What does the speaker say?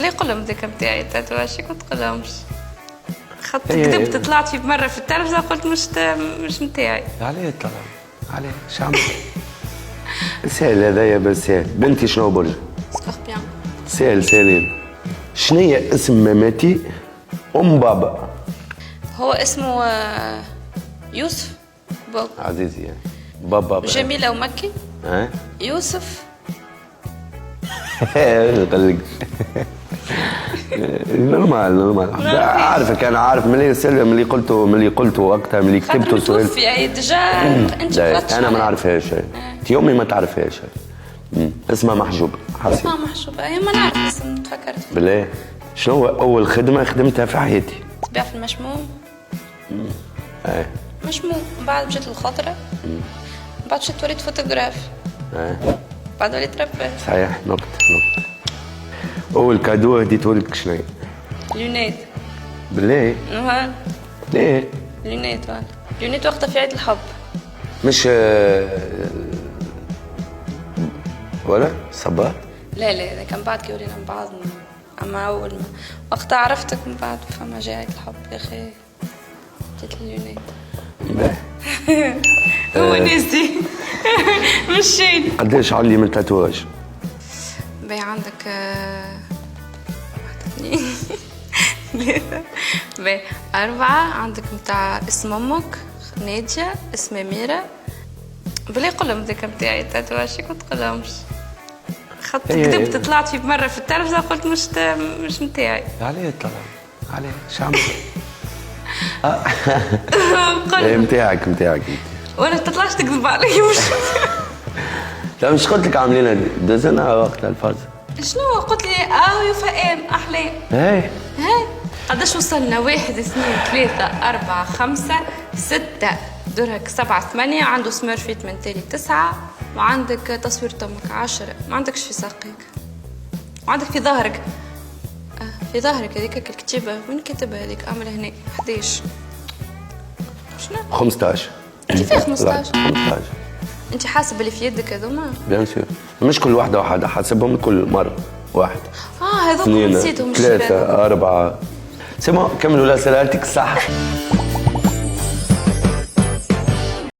ليه قول لهم ذاك نتاعي التاتواج كنت تقول لهمش خاطر كذبت طلعت في مرة في التلفزة قلت مش نتاعي. عليه طلع عليه شو عمل؟ سهل هذايا بس سهل. بنتي شنو برج؟ سكوربيون. سهل سهلين. شنو هي اسم ماماتي ام بابا؟ هو اسمه يوسف بابا. عزيزي يعني بابا جميلة ومكي. ها؟ يوسف. قلقش. نورمال عارفك انا عارف ملي سلوى ملي قلته وقتها ملي كتبته السؤال توفي هي ديجا انت انا ما نعرفهاش انت امي ما تعرفهاش اسمها محجوبه حسين. اسمها محجوبه هي ما نعرف اسم تفكرت بالله. شنو هو اول خدمه خدمتها في حياتي؟ تبيع في المشموم. ايه مشموم. بعد مشيت للخضره. بعد مشيت وليت فوتوغراف. بعد وليت رباح. صحيح نقطة. أول كادو هديته لك شنو هي؟ لونيت. بالله؟ نهار. ليه؟ لونيت فوالا. لونيت وقتها في عيد الحب. مش ولا صباح؟ لا هذا كان بعد كي ولينا من بعض. أما أول ما وقتها عرفتك من بعد فما جاء عيد الحب يا أخي جيت لليونيت. هو نسي مشيت. قداش علي من التاتواج؟ باهي عندك واحد اثنين ثلاثة باهي أربعة. عندك متاع اسم أمك نادية اسم أميرة. بلي قول لهم ذاك نتاعي التاتواج كنت تقول لهمش خاطر كذبت طلعت في مرة في التلفزة قلت مش نتاعي. عليه طلع عليه شو عمل؟ نتاعك وانا تطلعش تكذب علي مش لا مش قلت لك عاملين دزنا وقت الفاز. شنو قلت لي وفاء احلام. هاي قداش وصلنا؟ 1 2 3 4 5 6 درهك 7 8. عنده سميرفيت من تالي 9 وعندك تصوير تمك 10. ما عندكش في ساقيك وعندك في ظهرك في ظهرك هذيك الكتيبة وين كتبها هذيك؟ اعمل هنا 11. شنو 15. كيفاه 15؟ 15 انت حاسب اللي في يدك هذوما؟ بيان سور مش كل واحدة حاسبهم كل مرة واحد. هذوك نسيتهم. 3 4 سمع كملوا الأسئلة صح.